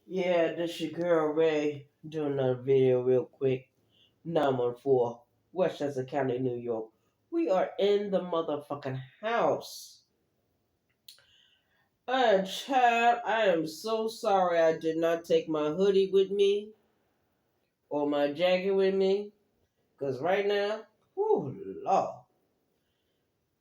Yeah, this your girl Ray doing another video real quick. 914, Westchester County, New York. We are in the motherfucking house. Child, I am so sorry I did not take my hoodie with me or my jacket with me. Because right now, whew, Lord,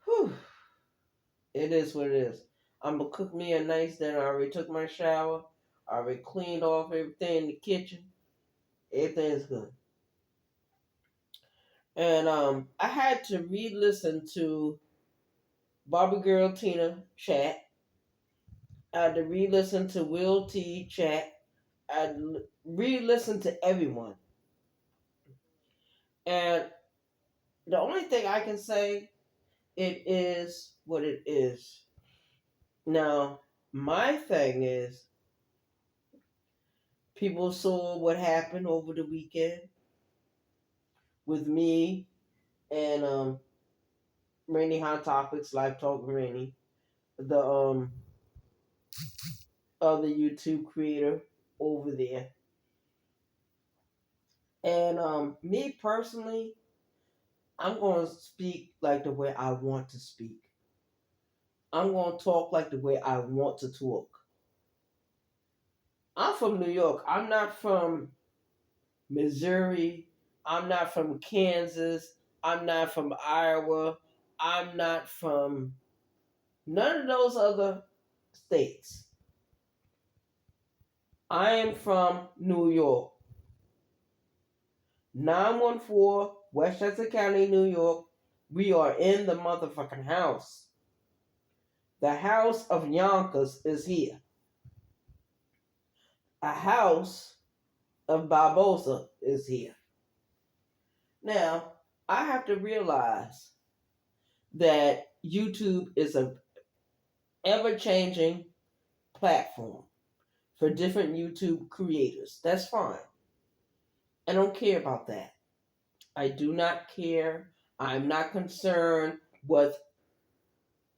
whew, it is what it is. I'm going to cook me a nice dinner. I already took my shower. I already cleaned off everything in the kitchen. Everything's good. And I had to re-listen to Barbie Girl Tina chat. I had to re-listen to Will T chat. I had to re-listen to everyone. And the only thing I can say, it is what it is. Now, my thing is, people saw what happened over the weekend with me and Rainy Hot Topics, Live Talk Rainy, the other YouTube creator over there. And me personally, I'm going to speak like the way I want to speak. I'm going to talk like the way I want to talk. I'm from New York. I'm not from Missouri. I'm not from Kansas. I'm not from Iowa. I'm not from none of those other states. I am from New York. 914 Westchester County, New York. We are in the motherfucking house. The house of Yonkers is here. A house of Barbosa is here. Now, I have to realize that YouTube is a ever-changing platform for different YouTube creators. That's fine. I don't care about that. I do not care. I'm not concerned with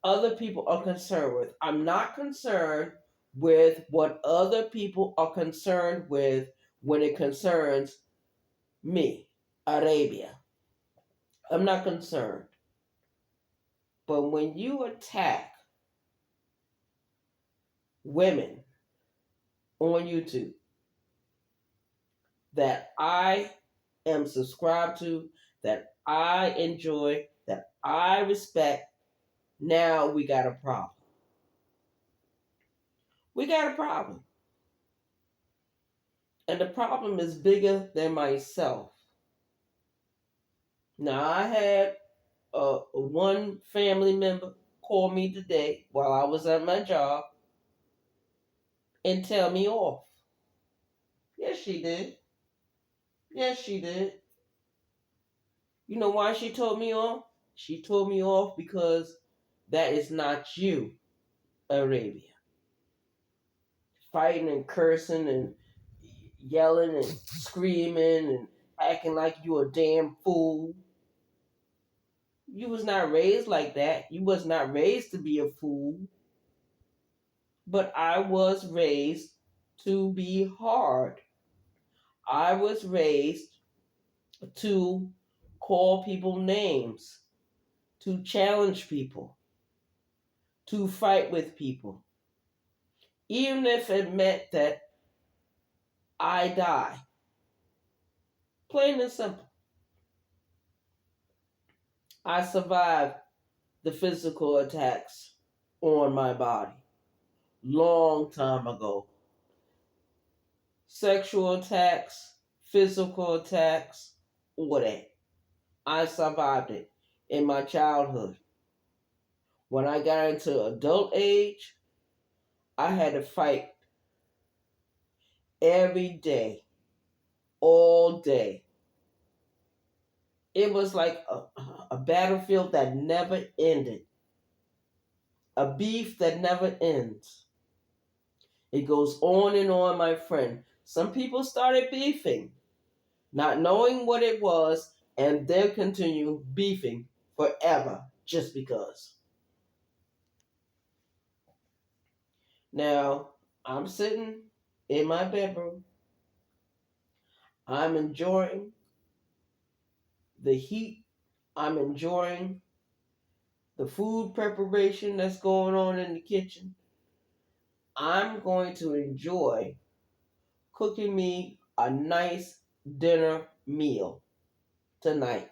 other people are concerned with. I'm not concerned with what other people are concerned with when it concerns me, Arabia. I'm not concerned. But when you attack women on YouTube that I am subscribed to, that I enjoy, that I respect, now we got a problem. We got a problem. And the problem is bigger than myself. Now, I had one family member call me today while I was at my job and tell me off. Yes, she did. Yes, she did. You know why she told me off? She told me off because that is not you, Arabia. Fighting and cursing and yelling and screaming and acting like you a damn fool. You was not raised like that. You was not raised to be a fool. But I was raised to be hard. I was raised to call people names, to challenge people, to fight with people, even if it meant that I die. Plain and simple. I survived the physical attacks on my body long time ago. Sexual attacks, physical attacks, all that. I survived it in my childhood. When I got into adult age, I had to fight every day, all day. It was like a battlefield that never ended, a beef that never ends. It goes on and on, my friend. Some people started beefing, not knowing what it was, and they'll continue beefing forever just because. Now, I'm sitting in my bedroom. I'm enjoying the heat. I'm enjoying the food preparation that's going on in the kitchen. I'm going to enjoy cooking me a nice dinner meal tonight.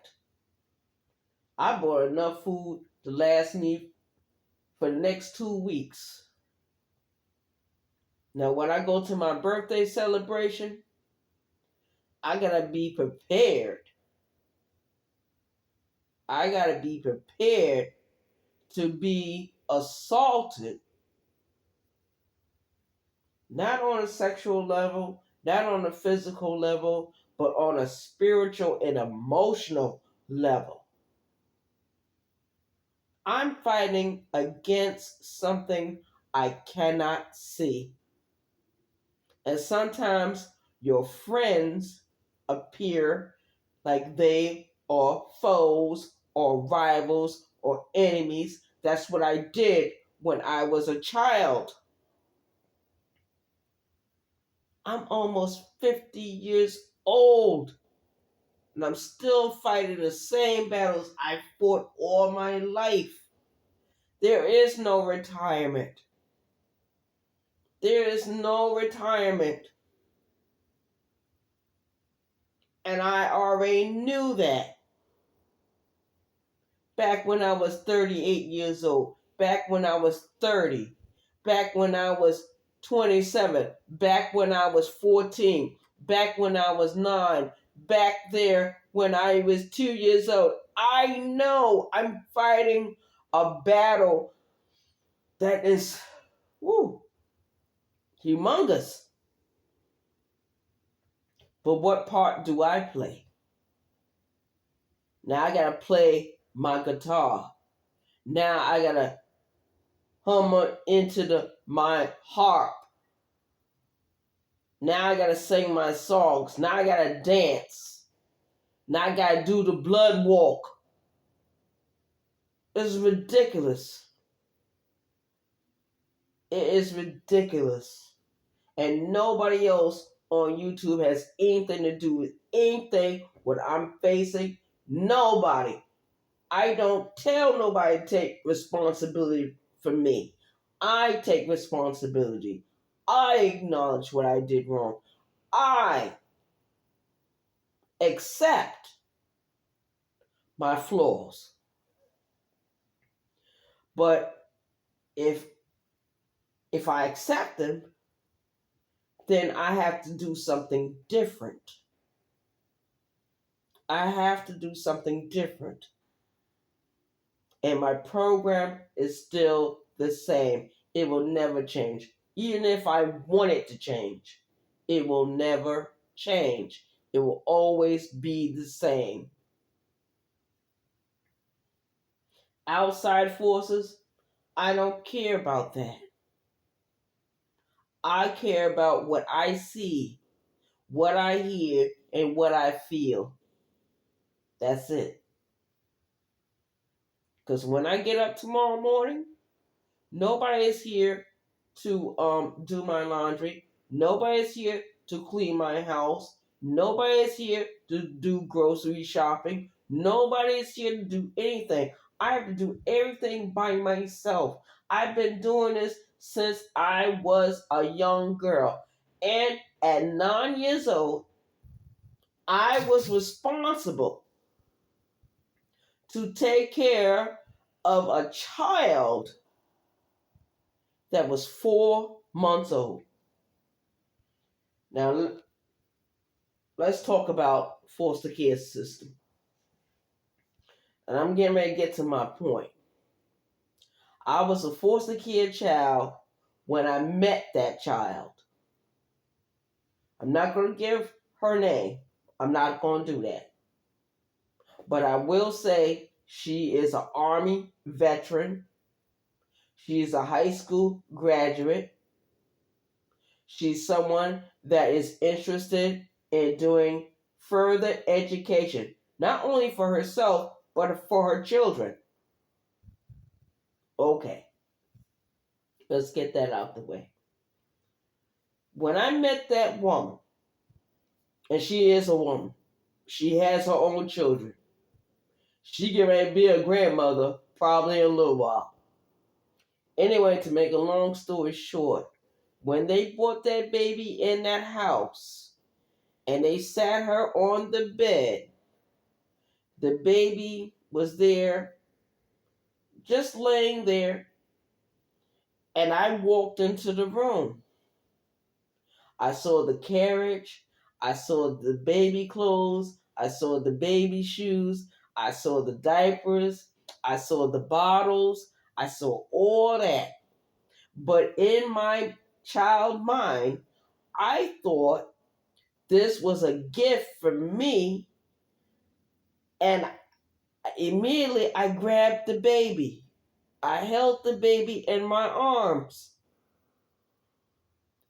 I bought enough food to last me for the next 2 weeks. Now, when I go to my birthday celebration, I gotta be prepared. I gotta be prepared to be assaulted, not on a sexual level, not on a physical level, but on a spiritual and emotional level. I'm fighting against something I cannot see. And sometimes your friends appear like they are foes or rivals or enemies. That's what I did when I was a child. I'm almost 50 years old and I'm still fighting the same battles I fought all my life. There is no retirement. There is no retirement. And I already knew that back when I was 38 years old, back when I was 30, back when I was 27, back when I was 14, back when I was 9, back there when I was 2 years old. I know I'm fighting a battle that is woo, humongous. But what part do I play? Now I gotta play my guitar. Now I gotta hum into my harp. Now I gotta sing my songs. Now I gotta dance. Now I gotta do the blood walk. It's ridiculous. It is ridiculous. And nobody else on YouTube has anything to do with anything what I'm facing. Nobody. I don't tell nobody to take responsibility for me. I take responsibility. I acknowledge what I did wrong. I accept my flaws. But if I accept them, then I have to do something different. I have to do something different. And my program is still the same. It will never change. Even if I want it to change, it will never change. It will always be the same. Outside forces, I don't care about that. I care about what I see, what I hear, and what I feel. That's it. Because when I get up tomorrow morning, nobody is here to do my laundry. Nobody is here to clean my house. Nobody is here to do grocery shopping. Nobody is here to do anything. I have to do everything by myself. I've been doing this since I was a young girl. And at 9 years old, I was responsible to take care of a child that was 4 months old. Now, let's talk about foster care system. And I'm getting ready to get to my point. I was a foster care child when I met that child. I'm not going to give her name. I'm not going to do that. But I will say she is an Army veteran. She's a high school graduate. She's someone that is interested in doing further education, not only for herself, but for her children. Okay, let's get that out the way. When I met that woman, and she is a woman, she has her own children. She get ready to be a grandmother probably in a little while. Anyway, to make a long story short, when they brought that baby in that house and they sat her on the bed, the baby was there, just laying there, and I walked into the room. I saw the carriage, I saw the baby clothes, I saw the baby shoes, I saw the diapers, I saw the bottles, I saw all that. But in my child mind, I thought this was a gift for me, and immediately I grabbed the baby. I held the baby in my arms.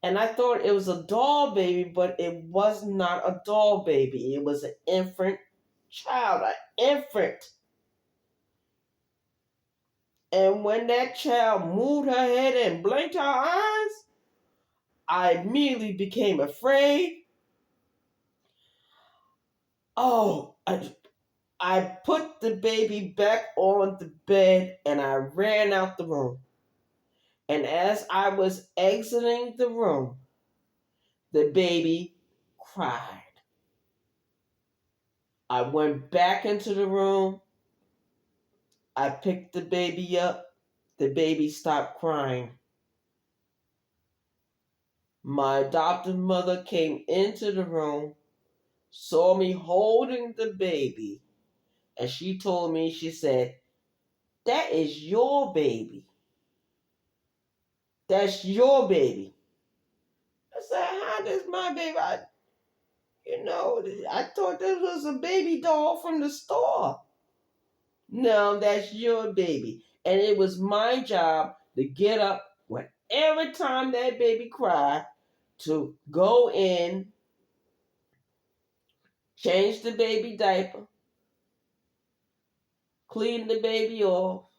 And I thought it was a doll baby, but it was not a doll baby. It was an infant child, an infant. And when that child moved her head and blinked her eyes, I immediately became afraid. Oh, I put the baby back on the bed and I ran out the room. And as I was exiting the room, the baby cried. I went back into the room. I picked the baby up. The baby stopped crying. My adoptive mother came into the room, saw me holding the baby, and she told me, she said, "That is your baby. That's your baby." I said, "How does my baby? I thought this was a baby doll from the store." "No, that's your baby." And it was my job to get up when every time that baby cried, to go in, change the baby diaper, clean the baby off,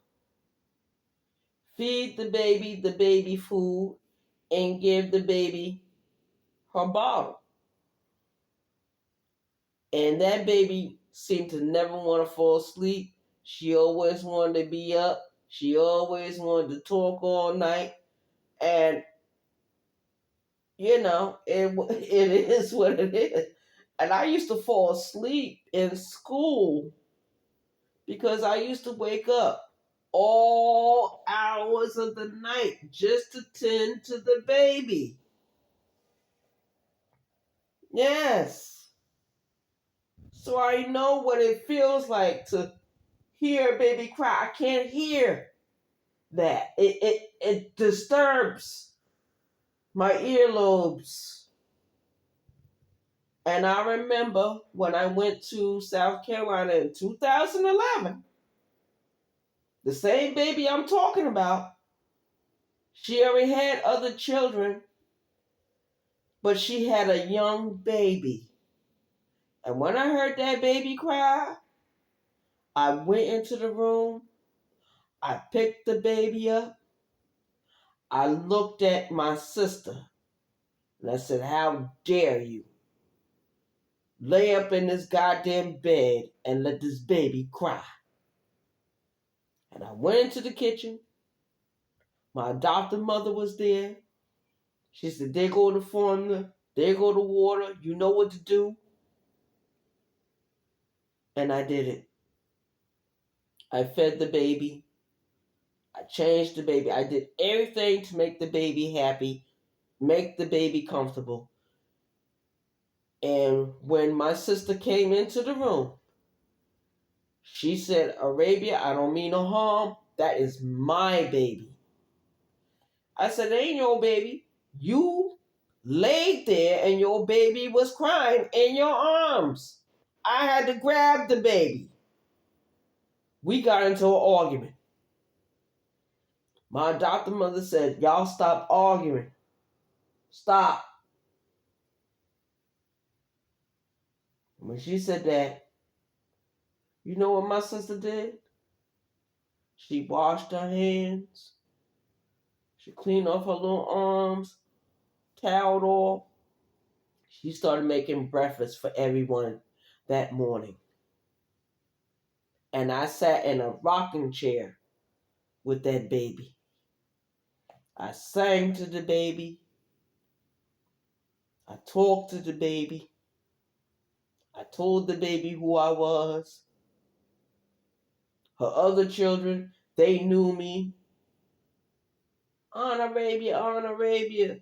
feed the baby food, and give the baby her bottle. And that baby seemed to never want to fall asleep. She always wanted to be up. She always wanted to talk all night. And, it is what it is. And I used to fall asleep in school because I used to wake up all hours of the night just to tend to the baby. Yes. So I know what it feels like to hear a baby cry. I can't hear that. It disturbs my earlobes. And I remember when I went to South Carolina in 2011, the same baby I'm talking about, she already had other children, but she had a young baby. And when I heard that baby cry, I went into the room, I picked the baby up, I looked at my sister, and I said, "How dare you lay up in this goddamn bed and let this baby cry?" And I went into the kitchen. My adopted mother was there. She said, "There go the formula, there go the water, you know what to do." And I did it. I fed the baby. I changed the baby. I did everything to make the baby happy, make the baby comfortable. And when my sister came into the room, she said, "Arabia, I don't mean no harm. That is my baby." I said, "It ain't your baby. You laid there and your baby was crying in your arms. I had to grab the baby." We got into an argument. My adopted mother said, "Y'all stop arguing. Stop." When she said that, you know what my sister did? She washed her hands. She cleaned off her little arms, toweled off, she started making breakfast for everyone that morning. And I sat in a rocking chair with that baby. I sang to the baby. I talked to the baby. I told the baby who I was. Her other children, they knew me. Aunt Arabia.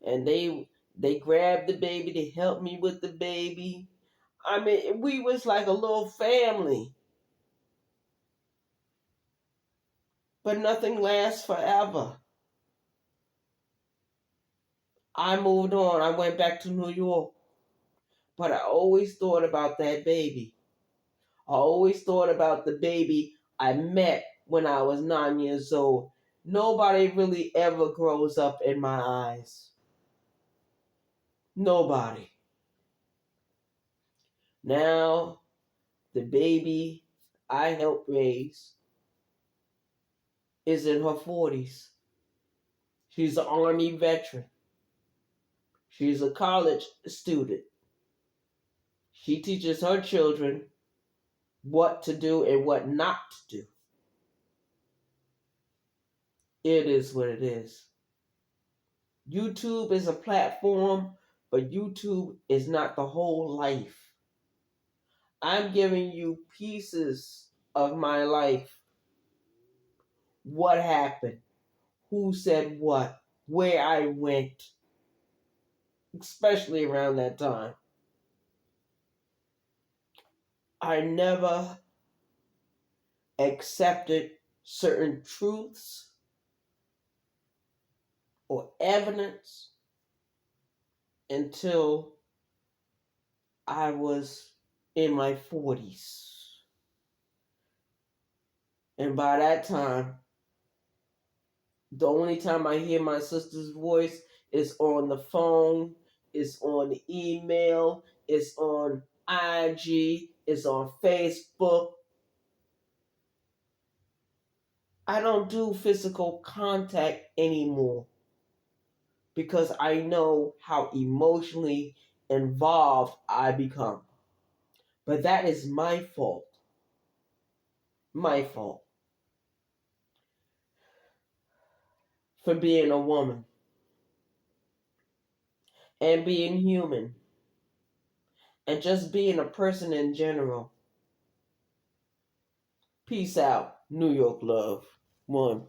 And they grabbed the baby, they helped me with the baby. I mean, we was like a little family. But nothing lasts forever. I moved on. I went back to New York. But I always thought about that baby. I always thought about the baby I met when I was 9 years old. Nobody really ever grows up in my eyes. Nobody. Now, the baby I helped raise is in her 40s. She's an Army veteran. She's a college student. She teaches her children what to do and what not to do. It is what it is. YouTube is a platform, but YouTube is not the whole life. I'm giving you pieces of my life. What happened? Who said what? Where I went. Especially around that time. I never accepted certain truths or evidence until I was in my 40s. And by that time, the only time I hear my sister's voice is on the phone, is on the email, is on IG, is on Facebook. I don't do physical contact anymore because I know how emotionally involved I become. But that is my fault. My fault. For being a woman. And being human. And just being a person in general. Peace out. New York love. One.